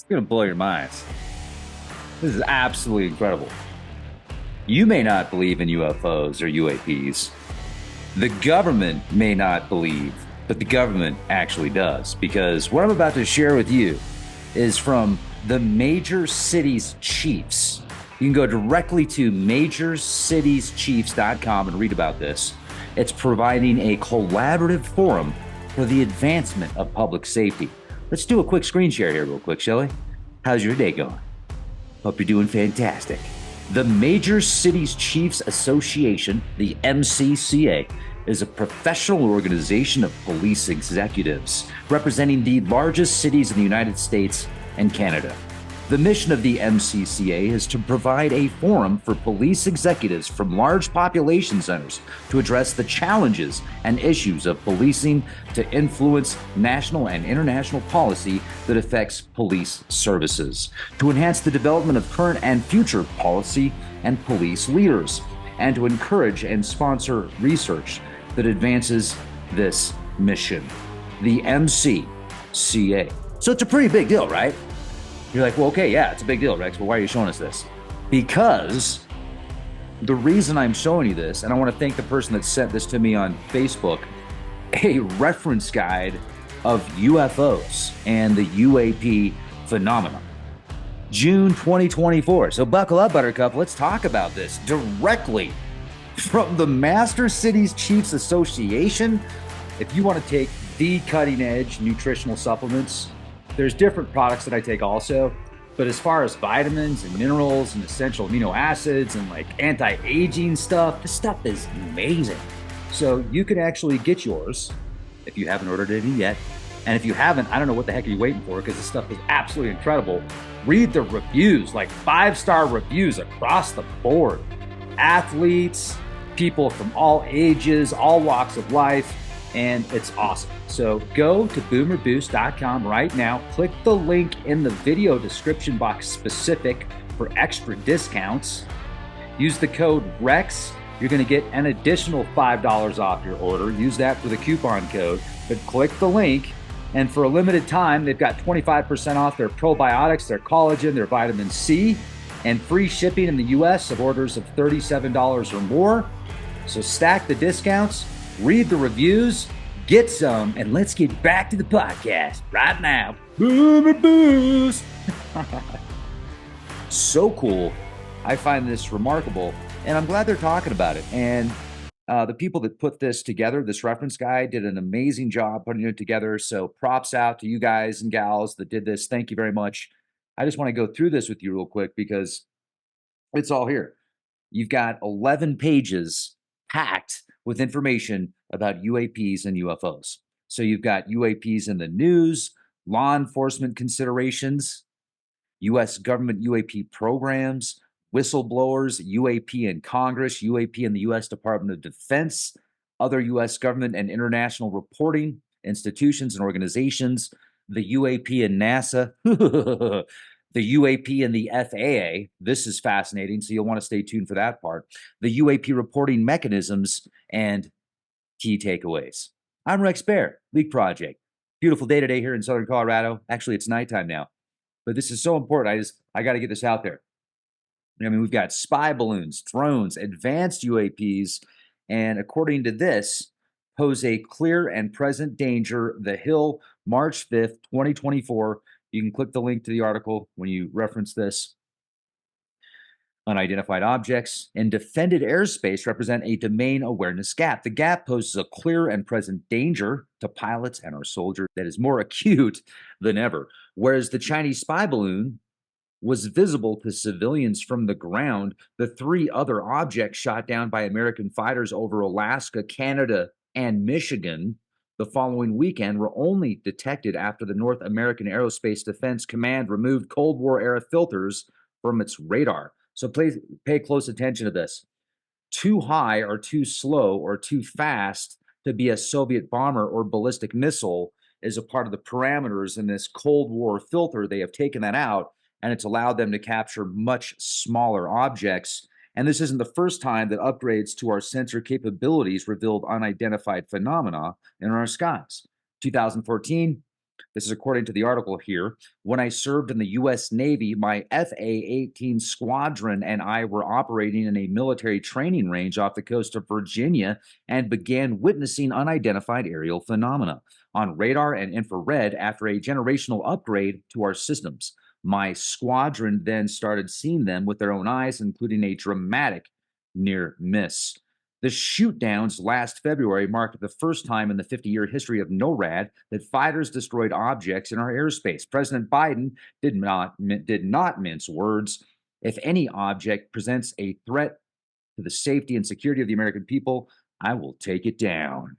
It's going to blow your minds. This is absolutely incredible. You may not believe in UFOs or UAPs. The government may not believe, but the government actually does. Because what I'm about to share with you is from the major cities chiefs. You can go directly to majorcitieschiefs.com and read about this. It's providing a collaborative forum for the advancement of public safety. Let's do a quick screen share here real quick, shall we? How's your day going? Hope you're doing fantastic. The Major Cities Chiefs Association, the MCCA, is a professional organization of police executives representing the largest cities in the United States and Canada. The mission of the MCCA is to provide a forum for police executives from large population centers to address the challenges and issues of policing, to influence national and international policy that affects police services, to enhance the development of current and future policy and police leaders, and to encourage and sponsor research that advances this mission. The MCCA. So it's a pretty big deal, right? You're like, well, okay, yeah, it's a big deal, Rex, but why are you showing us this? Because the reason I'm showing you this, and I want to thank the person that sent this to me on Facebook, a reference guide of UFOs and the UAP phenomenon. June 2024. So buckle up, Buttercup. Let's talk about this directly from the Master Cities Chiefs Association. If you want to take the cutting edge nutritional supplements, there's different products that I take also, but as far as vitamins and minerals and essential amino acids and like anti-aging stuff, this stuff is amazing. So you can actually get yours if you haven't ordered any yet. And if you haven't, I don't know what the heck are you waiting for, because this stuff is absolutely incredible. Read the reviews, like 5-star reviews across the board. Athletes, people from all ages, all walks of life, and it's awesome. So go to boomerboost.com right now, click the link in the video description box specific for extra discounts. Use the code REX. You're going to get an additional $5 off your order. Use that for the coupon code, but click the link. And for a limited time, they've got 25% off their probiotics, their collagen, their vitamin C, and free shipping in the US of orders of $37 or more. So stack the discounts, read the reviews, get some, and let's get back to the podcast right now. Boomer Boost! So cool. I find this remarkable, and I'm glad they're talking about it. And the people that put this together, this reference guide, did an amazing job putting it together. So props out to you guys and gals that did this. Thank you very much. I just want to go through this with you real quick because it's all here. You've got 11 pages packed with information about UAPs and UFOs. So you've got UAPs in the news, law enforcement considerations, U.S. government UAP programs, whistleblowers, UAP in Congress, UAP in the U.S. Department of Defense, other U.S. government and international reporting institutions and organizations, the UAP in NASA, the UAP and the FAA. This is fascinating, so you'll want to stay tuned for that part. The UAP reporting mechanisms and key takeaways. I'm Rex Bear, Leak Project. Beautiful day today here in Southern Colorado. Actually, it's nighttime now, but this is so important. I got to get this out there. I mean, we've got spy balloons, drones, advanced UAPs, and according to this, pose a clear and present danger. The Hill, March 5th, 2024. You can click the link to the article when you reference this. Unidentified objects in defended airspace represent a domain awareness gap. The gap poses a clear and present danger to pilots and our soldiers that is more acute than ever. Whereas the Chinese spy balloon was visible to civilians from the ground, the 3 other objects shot down by American fighters over Alaska, Canada, and Michigan the following weekend were only detected after the North American Aerospace Defense Command removed Cold War-era filters from its radar. So pay close attention to this. Too high or too slow or too fast to be a Soviet bomber or ballistic missile is a part of the parameters in this Cold War filter. They have taken that out, and it's allowed them to capture much smaller objects. And this isn't the first time that upgrades to our sensor capabilities revealed unidentified phenomena in our skies. 2014, This is according to the article here. When I served in the U.S. Navy, my FA-18 squadron and I were operating in a military training range off the coast of Virginia and began witnessing unidentified aerial phenomena on radar and infrared after a generational upgrade to our systems. My squadron then started seeing them with their own eyes, including a dramatic near miss. The shootdowns last February marked the first time in the 50-year history of NORAD that fighters destroyed objects in our airspace. President Biden did not mince words. If any object presents a threat to the safety and security of the American people, I will take it down.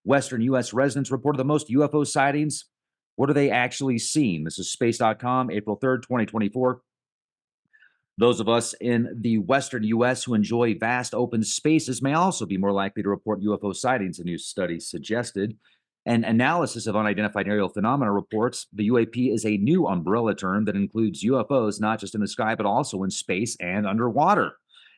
Western U.S. residents reported the most UFO sightings. What are they actually seeing? This is space.com, April 3rd, 2024. Those of us in the Western U.S. who enjoy vast open spaces may also be more likely to report UFO sightings, a new study suggested. An analysis of unidentified aerial phenomena reports the UAP is a new umbrella term that includes UFOs not just in the sky, but also in space and underwater.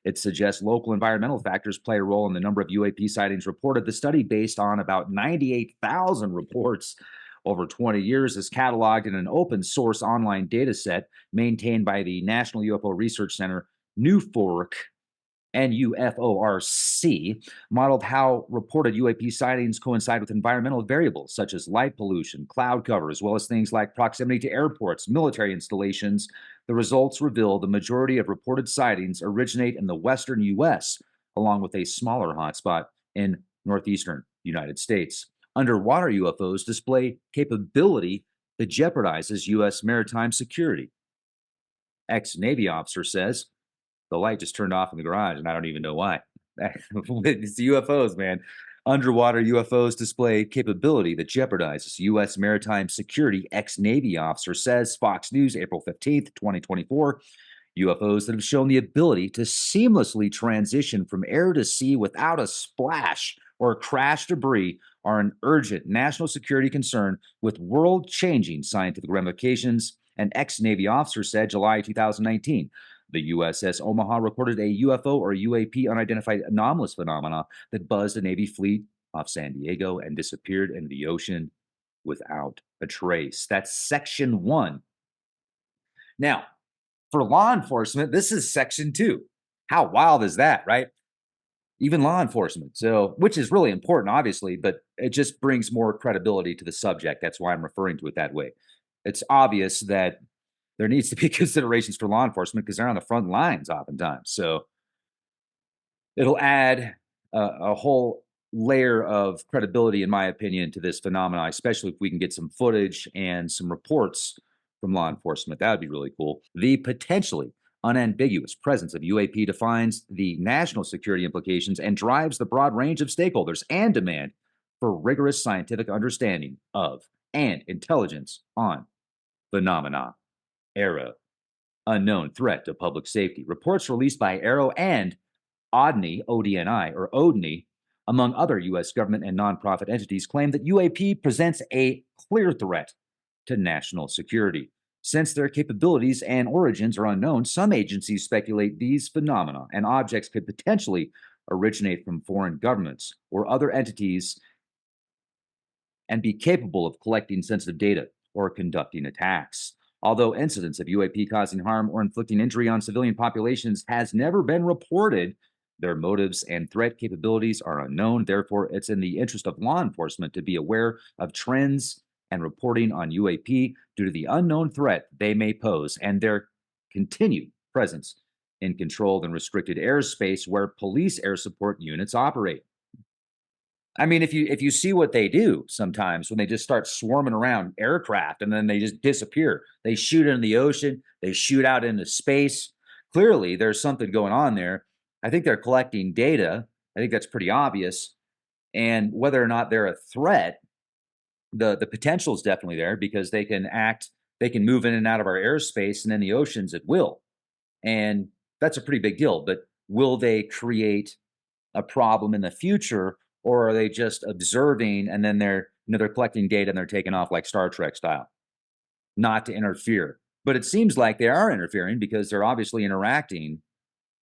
It suggests local environmental factors play a role in the number of UAP sightings reported. The study, based on about 98,000 reports over 20 years, is cataloged in an open source online data set maintained by the National UFO Research Center, NUFORC, NUFORC, modeled how reported UAP sightings coincide with environmental variables such as light pollution, cloud cover, as well as things like proximity to airports, military installations. The results reveal the majority of reported sightings originate in the western U.S., along with a smaller hotspot in northeastern United States. Underwater UFOs display capability that jeopardizes U.S. maritime security. Ex-Navy officer says, the light just turned off in the garage, and I don't even know why. It's the UFOs, man. Underwater UFOs display capability that jeopardizes U.S. maritime security, ex-Navy officer says, Fox News, April 15th, 2024. UFOs that have shown the ability to seamlessly transition from air to sea without a splash or crash debris are an urgent national security concern with world-changing scientific ramifications, an ex-Navy officer said July 2019. The USS Omaha recorded a UFO or UAP unidentified anomalous phenomena that buzzed a Navy fleet off San Diego and disappeared into the ocean without a trace. That's Section 1. Now, for law enforcement, this is Section 2. How wild is that, right? Even law enforcement. So, which is really important, obviously, but it just brings more credibility to the subject. That's why I'm referring to it that way. It's obvious that there needs to be considerations for law enforcement because they're on the front lines oftentimes. So it'll add a whole layer of credibility, in my opinion, to this phenomenon, especially if we can get some footage and some reports from law enforcement. That would be really cool. The potentially unambiguous presence of UAP defines the national security implications and drives the broad range of stakeholders and demand for rigorous scientific understanding of and intelligence on phenomena. ARROW, unknown threat to public safety. Reports released by ARROW and ODNI, ODNI, or ODNI, among other U.S. government and nonprofit entities, claim that UAP presents a clear threat to national security. Since their capabilities and origins are unknown, some agencies speculate these phenomena and objects could potentially originate from foreign governments or other entities and be capable of collecting sensitive data or conducting attacks. Although incidents of UAP causing harm or inflicting injury on civilian populations has never been reported, their motives and threat capabilities are unknown. Therefore, it's in the interest of law enforcement to be aware of trends and reporting on UAP due to the unknown threat they may pose and their continued presence in controlled and restricted airspace where police air support units operate. I mean, if you see what they do sometimes when they just start swarming around aircraft and then they just disappear, they shoot into the ocean, they shoot out into space. Clearly, there's something going on there. I think they're collecting data. I think that's pretty obvious. And whether or not they're a threat, the potential is definitely there because they can move in and out of our airspace and in the oceans at will. And that's a pretty big deal. But will they create a problem in the future? Or are they just observing and then they're collecting data and they're taking off like Star Trek style, not to interfere? But it seems like they are interfering because they're obviously interacting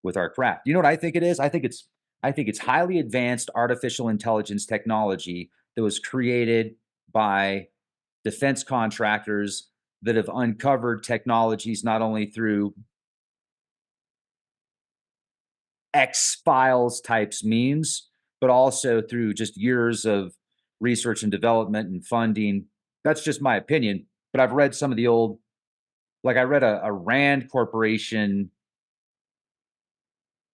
with our craft. You know what I think it is? I think it's highly advanced artificial intelligence technology that was created by defense contractors that have uncovered technologies not only through X-Files types means, but also through just years of research and development and funding. That's just my opinion. But I've read some of the old, like I read a Rand Corporation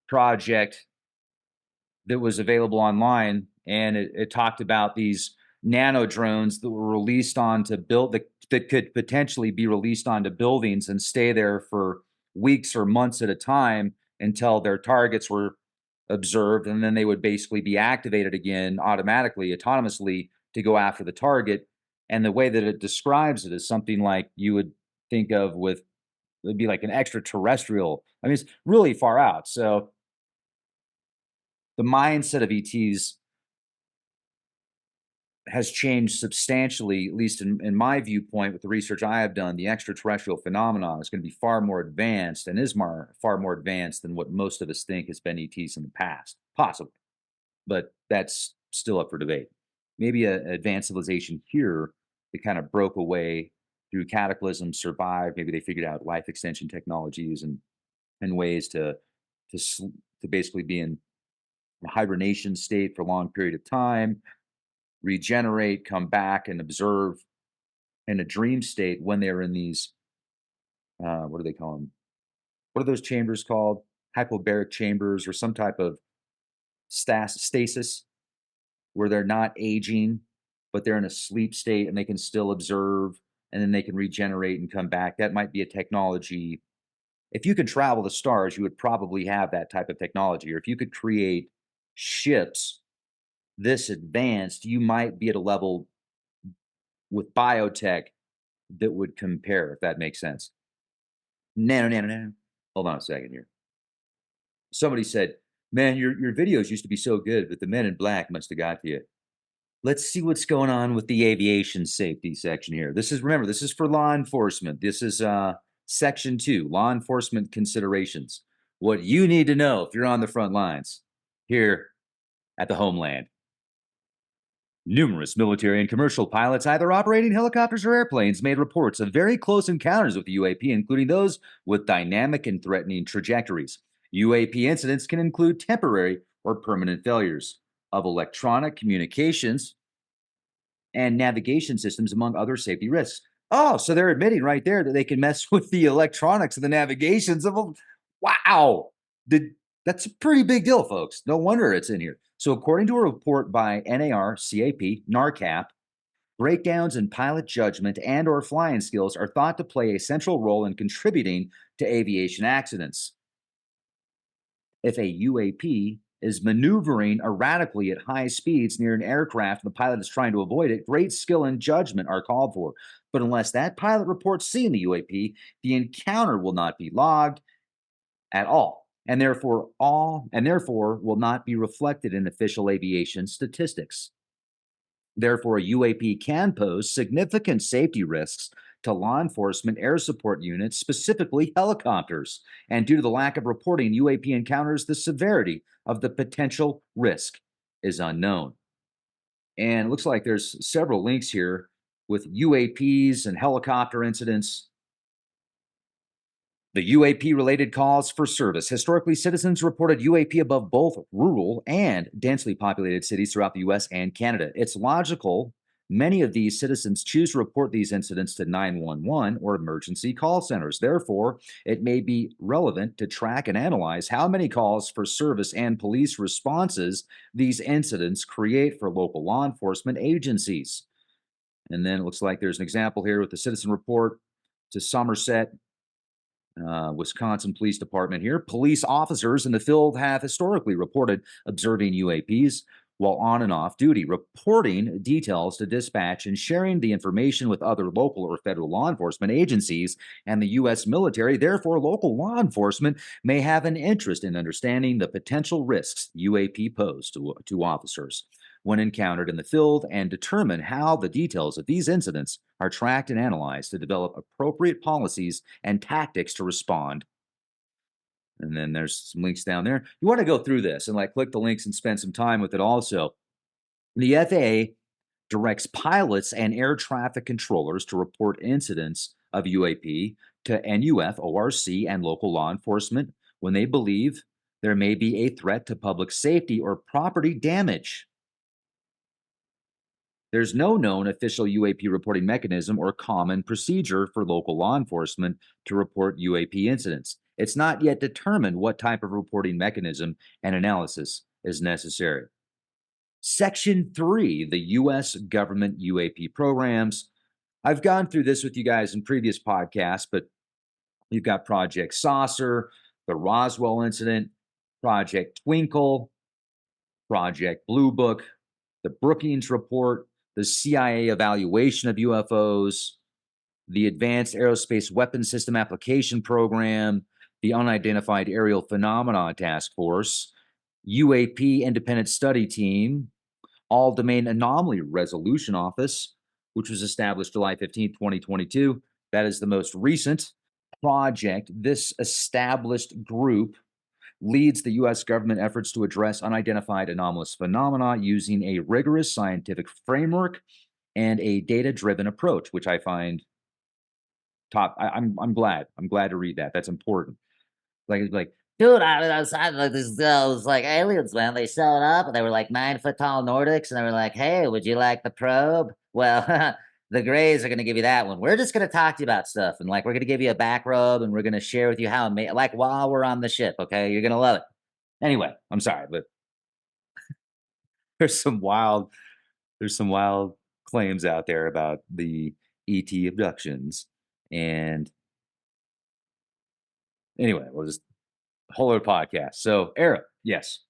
project that was available online, and it talked about these nano drones that were released onto that could potentially be released onto buildings and stay there for weeks or months at a time until their targets were observed, and then they would basically be activated again automatically, autonomously to go after the target. And the way that it describes it is something like you would think of with it'd be like an extraterrestrial. I mean, it's really far out. So the mindset of ETs has changed substantially, at least in my viewpoint, with the research I have done. The extraterrestrial phenomenon is going to be far more advanced and is far more advanced than what most of us think has been ETs in the past, possibly. But that's still up for debate. Maybe an advanced civilization here that kind of broke away through cataclysm, survived. Maybe they figured out life extension technologies and ways to basically be in a hibernation state for a long period of time, regenerate, come back, and observe in a dream state when they're in these. What do they call them? What are those chambers called? Hypobaric chambers or some type of stasis where they're not aging, but they're in a sleep state and they can still observe and then they can regenerate and come back. That might be a technology. If you could travel the stars, you would probably have that type of technology. Or if you could create ships this advanced, you might be at a level with biotech that would compare, if that makes sense. Nano. Hold on a second here. Somebody said, man, your videos used to be so good, but the men in black must have got to you. Let's see what's going on with the aviation safety section here. Remember, this is for law enforcement. This is section 2, law enforcement considerations. What you need to know if you're on the front lines here at the homeland. Numerous military and commercial pilots, either operating helicopters or airplanes, made reports of very close encounters with the UAP, including those with dynamic and threatening trajectories. UAP incidents can include temporary or permanent failures of electronic communications and navigation systems, among other safety risks. Oh, so they're admitting right there that they can mess with the electronics and the navigations of them. Wow. That's a pretty big deal, folks. No wonder it's in here. So according to a report by NARCAP, NARCAP, breakdowns in pilot judgment and or flying skills are thought to play a central role in contributing to aviation accidents. If a UAP is maneuvering erratically at high speeds near an aircraft and the pilot is trying to avoid it, great skill and judgment are called for. But unless that pilot reports seeing the UAP, the encounter will not be logged at all, and therefore will not be reflected in official aviation statistics. Therefore, a UAP can pose significant safety risks to law enforcement air support units, specifically helicopters. And due to the lack of reporting UAP encounters, the severity of the potential risk is unknown. And it looks like there's several links here with UAPs and helicopter incidents. The UAP related calls for service. Historically, citizens reported UAP above both rural and densely populated cities throughout the US and Canada. It's logical many of these citizens choose to report these incidents to 911 or emergency call centers. Therefore, it may be relevant to track and analyze how many calls for service and police responses these incidents create for local law enforcement agencies. And then it looks like there's an example here with the citizen report to Somerset, Wisconsin Police Department here. Police officers in the field have historically reported observing UAPs while on and off duty, reporting details to dispatch and sharing the information with other local or federal law enforcement agencies and the U.S. military. Therefore, local law enforcement may have an interest in understanding the potential risks UAP pose to officers when encountered in the field and determine how the details of these incidents are tracked and analyzed to develop appropriate policies and tactics to respond. And then there's some links down there. You want to go through this and click the links and spend some time with it also. The FAA directs pilots and air traffic controllers to report incidents of UAP to NUF, ORC, and local law enforcement when they believe there may be a threat to public safety or property damage. There's no known official UAP reporting mechanism or common procedure for local law enforcement to report UAP incidents. It's not yet determined what type of reporting mechanism and analysis is necessary. Section 3, the U.S. government UAP programs. I've gone through this with you guys in previous podcasts, but you've got Project Saucer, the Roswell incident, Project Twinkle, Project Blue Book, the Brookings Report, the CIA evaluation of UFOs, the Advanced Aerospace Weapons System Application Program, the Unidentified Aerial Phenomena Task Force, UAP Independent Study Team, All Domain Anomaly Resolution Office, which was established July 15, 2022. That is the most recent project. This established group leads the U.S. government efforts to address unidentified anomalous phenomena using a rigorous scientific framework and a data-driven approach, which I find top. I'm glad. I'm glad to read that. That's important. Like, Dude, I like those like aliens, man. They showed up and they were like 9 foot tall Nordics, and they were like, "Hey, would you like the probe?" Well, the Greys are going to give you that one. We're just going to talk to you about stuff, and like we're going to give you a back rub, and we're going to share with you how like while we're on the ship. Okay, you're going to love it. anyway, I'm sorry, but there's some wild there's some wild claims out there about the ET abductions, and anyway, we'll just whole other podcast. So, Eric, yes,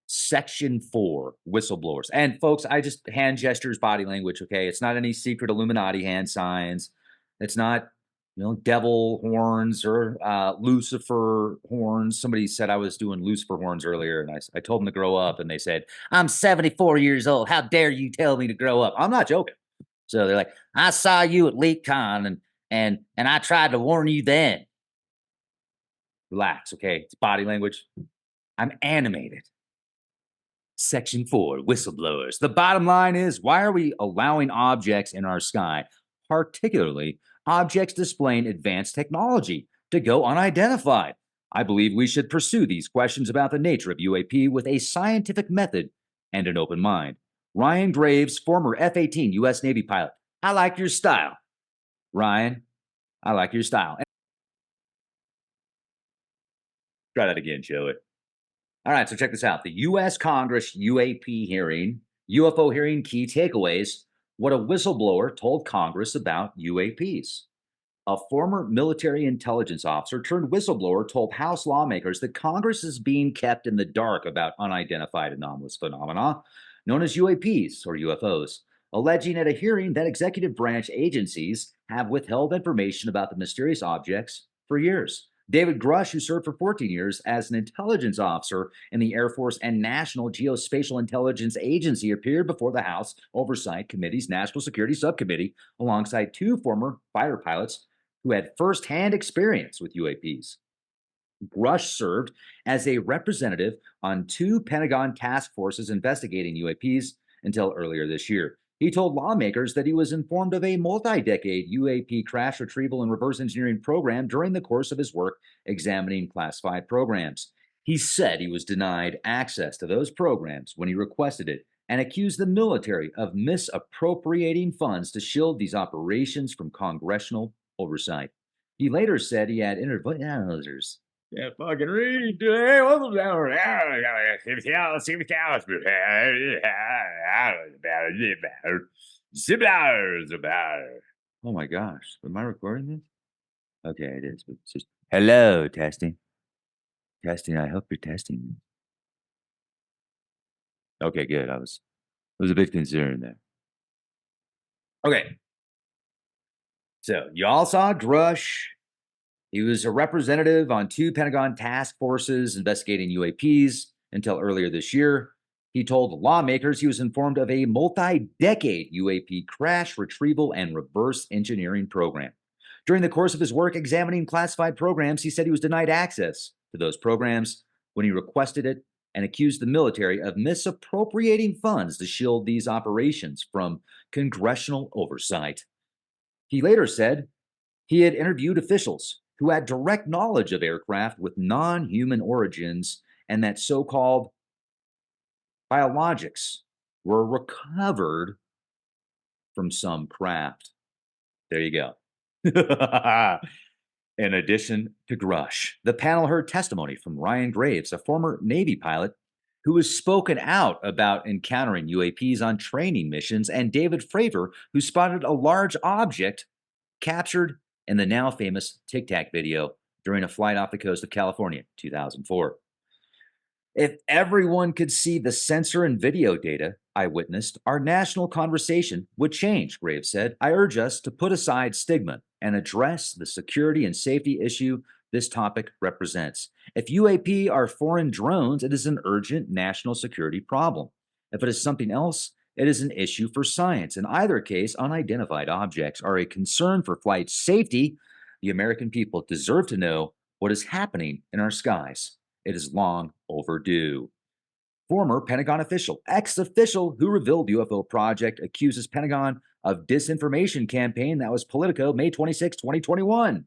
Section 4, whistleblowers. And folks, I just hand gestures, body language, okay? It's not any secret Illuminati hand signs. It's not, devil horns or Lucifer horns. Somebody said I was doing Lucifer horns earlier, and I told them to grow up, and they said, "I'm 74 years old. How dare you tell me to grow up?" I'm not joking. So they're like, "I saw you at LeakCon, and I tried to warn you then." Relax, okay? It's body language. I'm animated. Section 4, whistleblowers. The bottom line is, why are we allowing objects in our sky, particularly objects displaying advanced technology, to go unidentified? I believe we should pursue these questions about the nature of UAP with a scientific method and an open mind. Ryan Graves, former F-18 U.S. Navy pilot. I like your style. Ryan, I like your style. Try that again, Joey. All right, so check this out. The U.S. Congress UAP hearing, UFO hearing key takeaways, what a whistleblower told Congress about UAPs. A former military intelligence officer turned whistleblower told House lawmakers that Congress is being kept in the dark about unidentified anomalous phenomena known as UAPs or UFOs, alleging at a hearing that executive branch agencies have withheld information about the mysterious objects for years. David Grush, who served for 14 years as an intelligence officer in the Air Force and National Geospatial Intelligence Agency, appeared before the House Oversight Committee's National Security Subcommittee alongside two former fighter pilots who had firsthand experience with UAPs. Grush served as a representative on two Pentagon task forces investigating UAPs until earlier this year. He told lawmakers that he was informed of a multi-decade UAP crash retrieval and reverse engineering program during the course of his work examining classified programs. He said he was denied access to those programs when he requested it and accused the military of misappropriating funds to shield these operations from congressional oversight. He later said he had advisors. Yeah, fucking read. Hey, what's up down Oh my gosh, am I recording this? Okay, it is. But it's just hello, testing. Testing. I hope you're testing. Okay, good. I was a bit concerned there. Okay. So y'all saw Grush. He was a representative on two Pentagon task forces investigating UAPs until earlier this year. He told lawmakers he was informed of a multi-decade UAP crash, retrieval, and reverse engineering program. During the course of his work examining classified programs, he said he was denied access to those programs when he requested it and accused the military of misappropriating funds to shield these operations from congressional oversight. He later said he had interviewed officials who had direct knowledge of aircraft with non human origins and that so called biologics were recovered from some craft. There you go. In addition to Grush, the panel heard testimony from Ryan Graves, a former Navy pilot who has spoken out about encountering UAPs on training missions, and David Fravor, who spotted a large object captured in the now famous Tic Tac video during a flight off the coast of California, 2004. If everyone could see the sensor and video data I witnessed, our national conversation would change, Graves said. I urge us to put aside stigma and address the security and safety issue this topic represents. If UAP are foreign drones, it is an urgent national security problem. If it is something else, it is an issue for science. In either case, unidentified objects are a concern for flight safety. The American people deserve to know what is happening in our skies. It is long overdue. Former Pentagon official, ex-official who revealed UFO project, accuses Pentagon of disinformation campaign. That was Politico, May 26, 2021.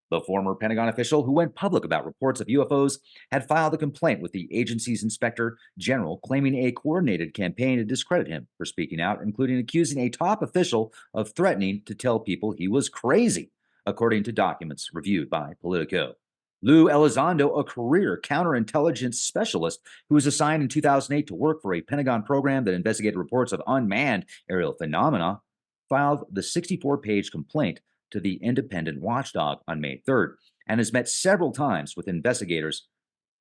The former Pentagon official who went public about reports of UFOs had filed a complaint with the agency's inspector general claiming a coordinated campaign to discredit him for speaking out, including accusing a top official of threatening to tell people he was crazy, according to documents reviewed by Politico. Lou Elizondo, a career counterintelligence specialist who was assigned in 2008 to work for a Pentagon program that investigated reports of unmanned aerial phenomena, filed the 64-page complaint to the independent watchdog on May 3rd and has met several times with investigators,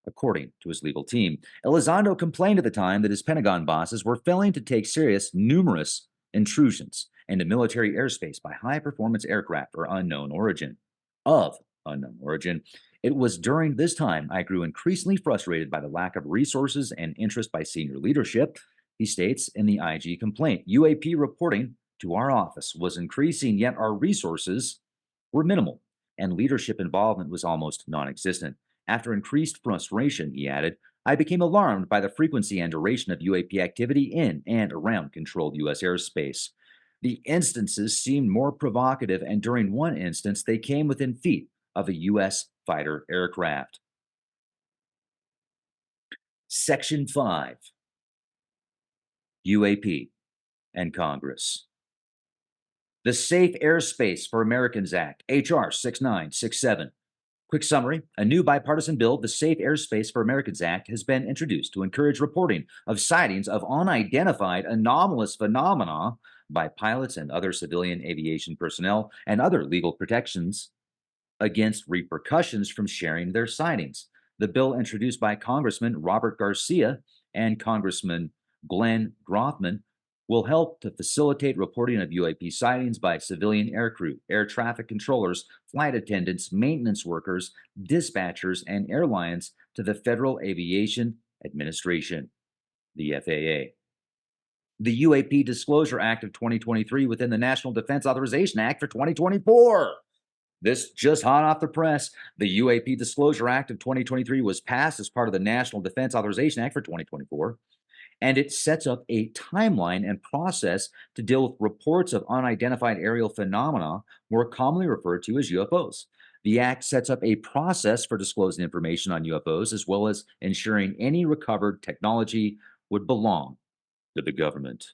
according to his legal team. Elizondo complained at the time that his Pentagon bosses were failing to take serious numerous intrusions into military airspace by high-performance aircraft of unknown origin. It was during this time I grew increasingly frustrated by the lack of resources and interest by senior leadership, he states in the IG complaint. UAP reporting to our office was increasing, yet our resources were minimal, and leadership involvement was almost non existent. After increased frustration, he added, I became alarmed by the frequency and duration of UAP activity in and around controlled U.S. airspace. The instances seemed more provocative, and during one instance, they came within feet of a U.S. fighter aircraft. Section 5 UAP and Congress. The Safe Airspace for Americans Act, H.R. 6967. Quick summary. A new bipartisan bill, the Safe Airspace for Americans Act, has been introduced to encourage reporting of sightings of unidentified anomalous phenomena by pilots and other civilian aviation personnel and other legal protections against repercussions from sharing their sightings. The bill, introduced by Congressman Robert Garcia and Congressman Glenn Grothman, will help to facilitate reporting of UAP sightings by civilian aircrew, air traffic controllers, flight attendants, maintenance workers, dispatchers, and airlines to the Federal Aviation Administration, the FAA. The UAP Disclosure Act of 2023 within the National Defense Authorization Act for 2024. This just hot off the press. The UAP Disclosure Act of 2023 was passed as part of the National Defense Authorization Act for 2024, and it sets up a timeline and process to deal with reports of unidentified aerial phenomena, more commonly referred to as UFOs. The Act sets up a process for disclosing information on UFOs, as well as ensuring any recovered technology would belong to the government.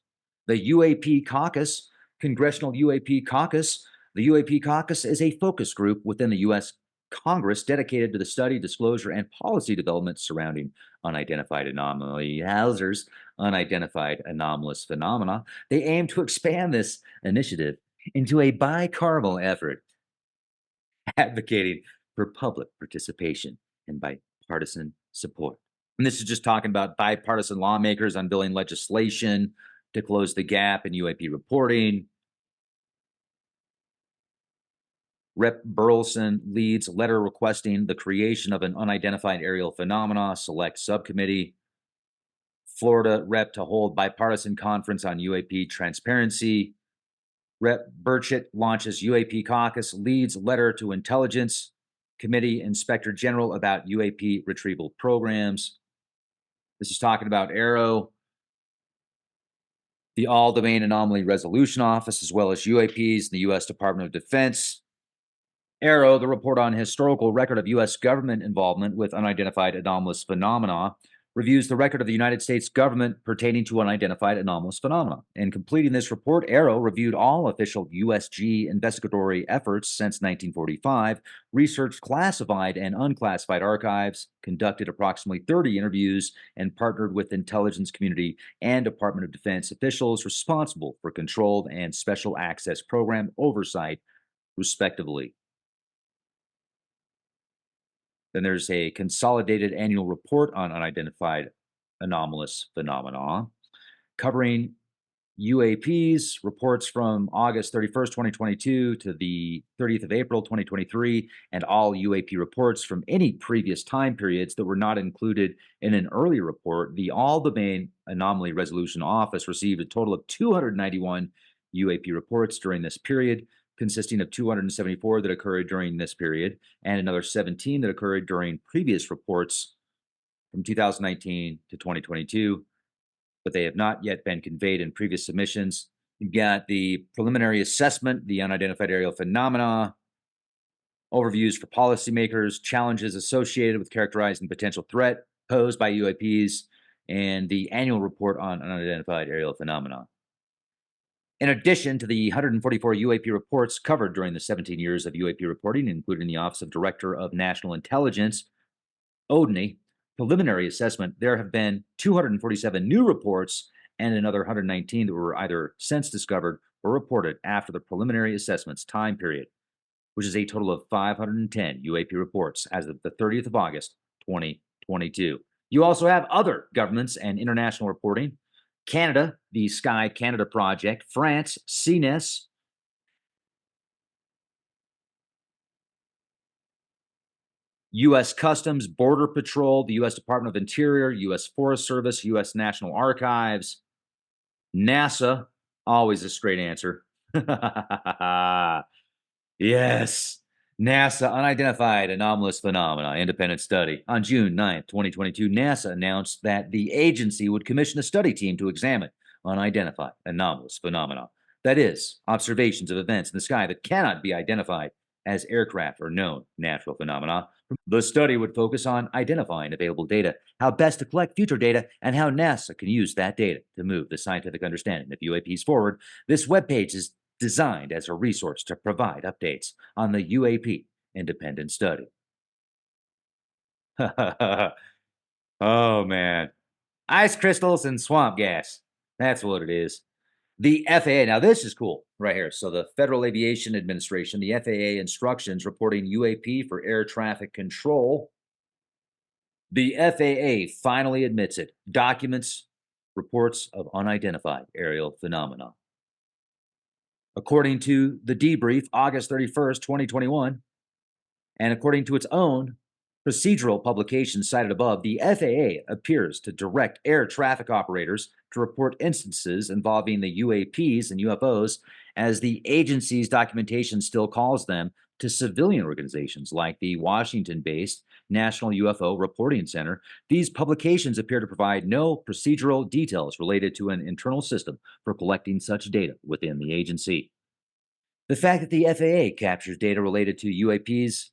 The UAP Caucus, Congressional UAP Caucus, the UAP Caucus is a focus group within the U.S. Congress dedicated to the study, disclosure, and policy development surrounding unidentified anomaly hazards, unidentified anomalous phenomena. They aim to expand this initiative into a bicameral effort, advocating for public participation and bipartisan support. And this is just talking about bipartisan lawmakers unveiling legislation to close the gap in UAP reporting. Rep. Burleson leads letter requesting the creation of an unidentified aerial phenomena select subcommittee. Florida rep to hold bipartisan conference on UAP transparency. Rep. Burchett launches UAP caucus, leads letter to Intelligence Committee Inspector General about UAP retrieval programs. This is talking about Arrow, the All Domain Anomaly Resolution Office, as well as UAPs and the U.S. Department of Defense. Arrow, the report on historical record of U.S. government involvement with unidentified anomalous phenomena, reviews the record of the United States government pertaining to unidentified anomalous phenomena. In completing this report, Arrow reviewed all official USG investigatory efforts since 1945, researched classified and unclassified archives, conducted approximately 30 interviews, and partnered with intelligence community and Department of Defense officials responsible for controlled and special access program oversight, respectively. Then there's a consolidated annual report on unidentified anomalous phenomena covering UAPs, reports from August 31st, 2022 to the 30th of April, 2023, and all UAP reports from any previous time periods that were not included in an earlier report. The All Domain Anomaly Resolution Office received a total of 291 UAP reports during this period, consisting of 274 that occurred during this period and another 17 that occurred during previous reports from 2019 to 2022, but they have not yet been conveyed in previous submissions. You've got the preliminary assessment, the unidentified aerial phenomena, overviews for policymakers, challenges associated with characterizing potential threat posed by UAPs, and the annual report on unidentified aerial phenomena. In addition to the 144 UAP reports covered during the 17 years of UAP reporting, including the Office of Director of National Intelligence, ODNI, preliminary assessment, there have been 247 new reports and another 119 that were either since discovered or reported after the preliminary assessment's time period, which is a total of 510 UAP reports as of the 30th of August, 2022. You also have other governments and international reporting. Canada, the Sky Canada Project, France, CNES, U.S. Customs, Border Patrol, the U.S. Department of Interior, U.S. Forest Service, U.S. National Archives, NASA, always a straight answer. Yes, NASA Unidentified Anomalous Phenomena Independent Study. On June 9th, 2022, NASA announced that the agency would commission a study team to examine unidentified anomalous phenomena. That is, observations of events in the sky that cannot be identified as aircraft or known natural phenomena. The study would focus on identifying available data, how best to collect future data, and how NASA can use that data to move the scientific understanding of UAPs forward. This webpage is designed as a resource to provide updates on the UAP independent study. Oh, man. Ice crystals and swamp gas. That's what it is. The FAA, now this is cool right here. So, the Federal Aviation Administration, the FAA instructions reporting UAP for air traffic control. The FAA finally admits it. Documents reports of unidentified aerial phenomena. According to the debrief, August 31st, 2021, and according to its own procedural publication cited above, the FAA appears to direct air traffic operators to report instances involving the UAPs and UFOs, as the agency's documentation still calls them, to civilian organizations like the Washington-based National UFO Reporting Center. These publications appear to provide no procedural details related to an internal system for collecting such data within the agency. The fact that the FAA captures data related to UAPs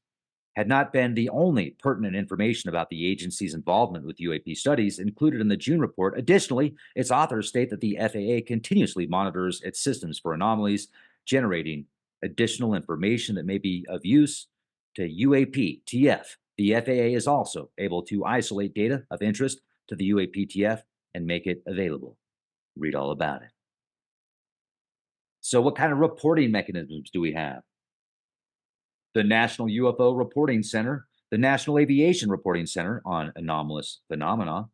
had not been the only pertinent information about the agency's involvement with UAP studies included in the June report. Additionally, its authors state that the FAA continuously monitors its systems for anomalies, generating additional information that may be of use to UAP-TF. The FAA is also able to isolate data of interest to the UAP-TF and make it available. Read all about it. So, what kind of reporting mechanisms do we have? The National UFO Reporting Center, the National Aviation Reporting Center on Anomalous Phenomena,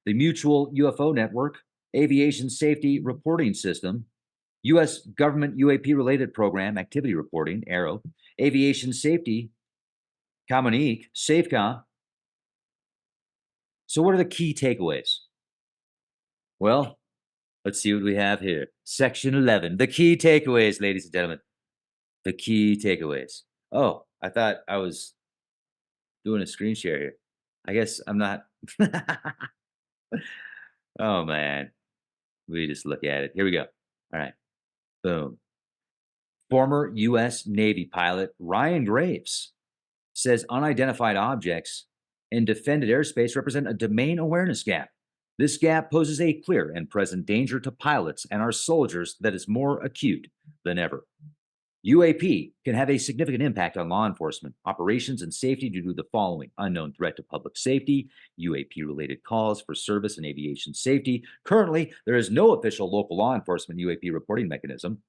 the Mutual UFO Network, Aviation Safety Reporting System, U.S. Government UAP-related Program Activity Reporting, ARROW, Aviation Safety, Communique, SAFECOM. So what are the key takeaways? Well, let's see what we have here. Section 11, the key takeaways, ladies and gentlemen. The key takeaways. Oh, I thought I was doing a screen share here. I guess I'm not. Oh man. We just look at it. Here we go. All right. Boom. Former U.S. Navy pilot Ryan Graves says unidentified objects in defended airspace represent a domain awareness gap. This gap poses a clear and present danger to pilots and our soldiers that is more acute than ever. UAP can have a significant impact on law enforcement, operations, and safety due to the following: unknown threat to public safety, UAP related calls for service and aviation safety. Currently, there is no official local law enforcement UAP reporting mechanism.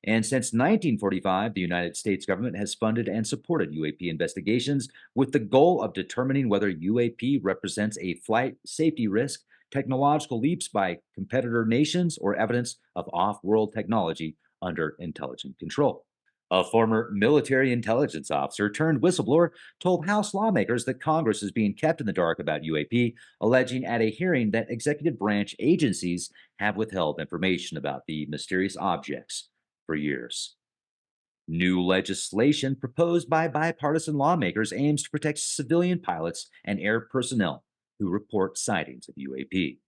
And since 1945, the United States government has funded and supported UAP investigations with the goal of determining whether UAP represents a flight safety risk, technological leaps by competitor nations, or evidence of off world technology under intelligent control. A former military intelligence officer turned whistleblower told House lawmakers that Congress is being kept in the dark about UAP, alleging at a hearing that executive branch agencies have withheld information about the mysterious objects for years. New legislation proposed by bipartisan lawmakers aims to protect civilian pilots and air personnel who report sightings of UAP.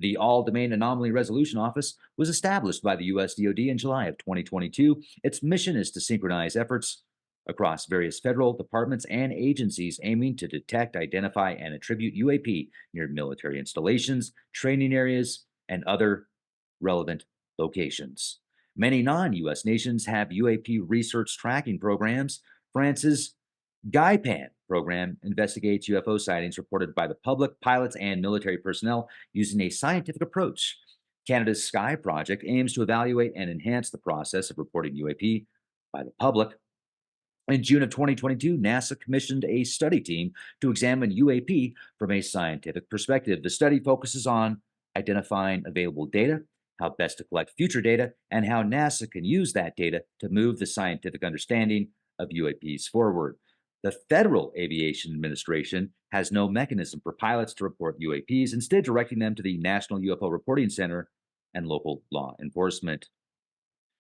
The All Domain Anomaly Resolution Office was established by the US DoD in July of 2022. Its mission is to synchronize efforts across various federal departments and agencies aiming to detect, identify, and attribute UAP near military installations, training areas, and other relevant locations. Many non US nations have UAP research tracking programs. France's GAIPAN program investigates UFO sightings reported by the public, pilots, and military personnel using a scientific approach. Canada's Sky Project aims to evaluate and enhance the process of reporting UAP by the public. In June of 2022, NASA commissioned a study team to examine UAP from a scientific perspective. The study focuses on identifying available data, how best to collect future data, and how NASA can use that data to move the scientific understanding of UAPs forward. The Federal Aviation Administration has no mechanism for pilots to report UAPs, instead, directing them to the National UFO Reporting Center and local law enforcement.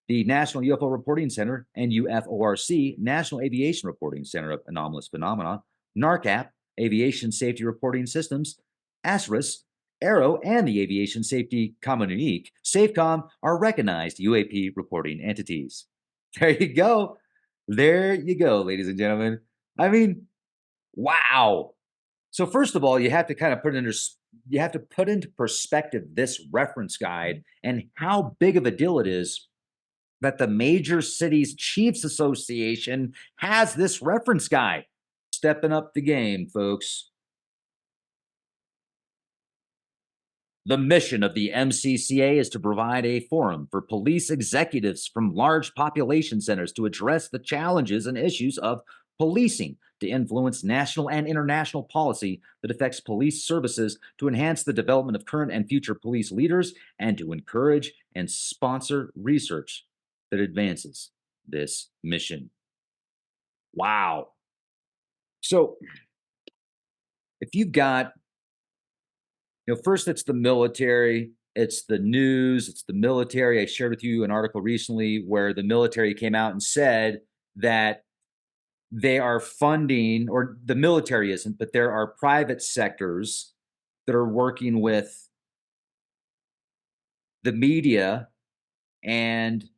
The National UFO Reporting Center, NUFORC, National Aviation Reporting Center of Anomalous Phenomena, NARCAP, Aviation Safety Reporting Systems, ASRIS, AERO, and the Aviation Safety Communique, SAFECOM, are recognized UAP reporting entities. There you go. There you go, ladies and gentlemen. I mean, wow. So first of all, you have to kind of you have to put into perspective this reference guide and how big of a deal it is that the Major Cities Chiefs Association has this reference guide. Stepping up the game, folks. The mission of the MCCA is to provide a forum for police executives from large population centers to address the challenges and issues of policing, to influence national and international policy that affects police services, to enhance the development of current and future police leaders, and to encourage and sponsor research that advances this mission. Wow. So, if you've got, first it's the military, it's the news, it's the military. I shared with you an article recently where the military came out and said that they are funding, or the military isn't, but there are private sectors that are working with the media and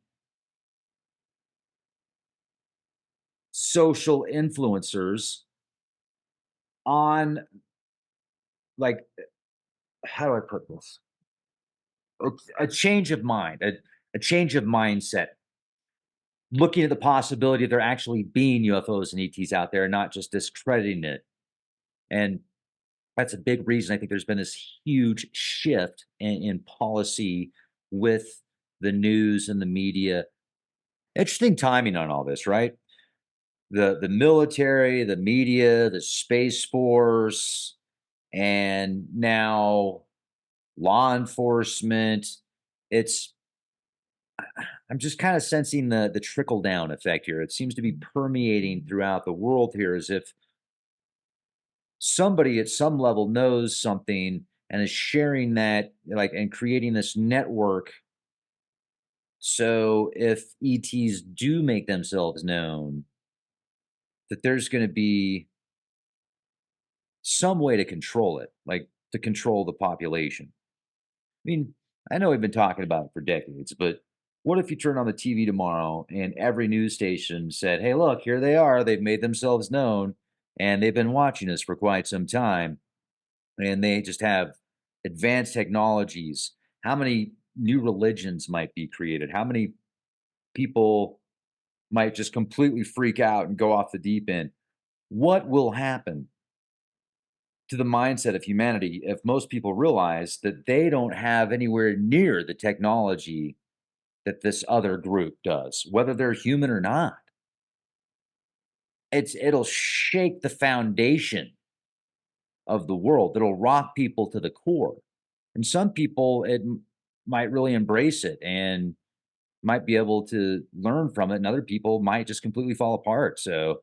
social influencers on, like, how do I put this? A change of mind, a change of mindset, looking at the possibility of there actually being UFOs and ETs out there, not just discrediting it. And that's a big reason I think there's been this huge shift in policy with the news and the media. Interesting timing on all this, right? The military, the media, the Space Force, and now law enforcement. It's I'm just kind of sensing the trickle down effect here. It seems to be permeating throughout the world here, as if somebody at some level knows something and is sharing that, like, and creating this network. So if ETs do make themselves known, that there's going to be some way to control it. Like, to control the population. I mean, I know we've been talking about it for decades, but what if you turn on the TV tomorrow and every news station said, hey, look, here they are. They've made themselves known and they've been watching us for quite some time. And they just have advanced technologies. How many new religions might be created? How many people might just completely freak out and go off the deep end? What will happen to the mindset of humanity if most people realize that they don't have anywhere near the technology that this other group does, whether they're human or not? It'll shake the foundation of the world. It'll rock people to the core. And some people might really embrace it and might be able to learn from it, and other people might just completely fall apart. So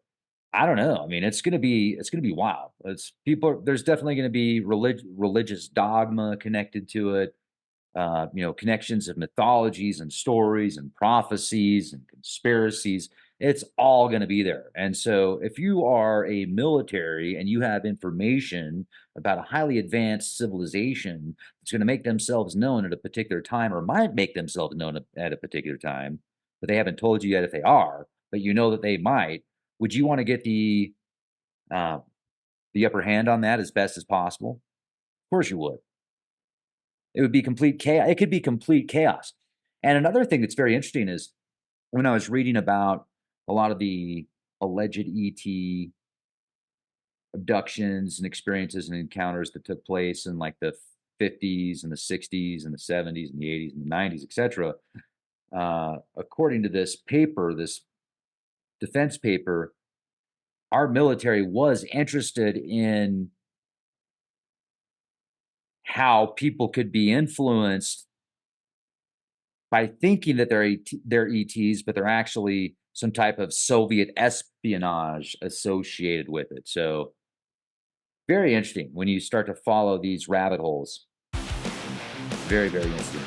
I don't know. I mean, it's gonna be wild. There's definitely gonna be religious dogma connected to it. Connections of mythologies and stories and prophecies and conspiracies. It's all going to be there. And so, if you are a military and you have information about a highly advanced civilization that's going to make themselves known at a particular time or might make themselves known at a particular time, but they haven't told you yet if they are, but you know that they might, would you want to get uh, the upper hand on that as best as possible? Of course you would. It would be complete chaos. It could be complete chaos. And another thing that's very interesting is when I was reading about a lot of the alleged ET abductions and experiences and encounters that took place in like the 50s and the 60s and the 70s and the 80s and the 90s, etc. According to this paper, this defense paper, our military was interested in how people could be influenced by thinking that they're ETs, but they're actually some type of Soviet espionage associated with it. So very interesting when you start to follow these rabbit holes. Very, very interesting.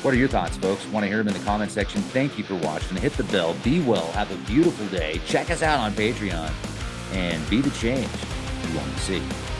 What are your thoughts, folks? Want to hear them in the comment section? Thank you for watching. Hit the bell. Be well. Have a beautiful day. Check us out on Patreon and be the change you want to see.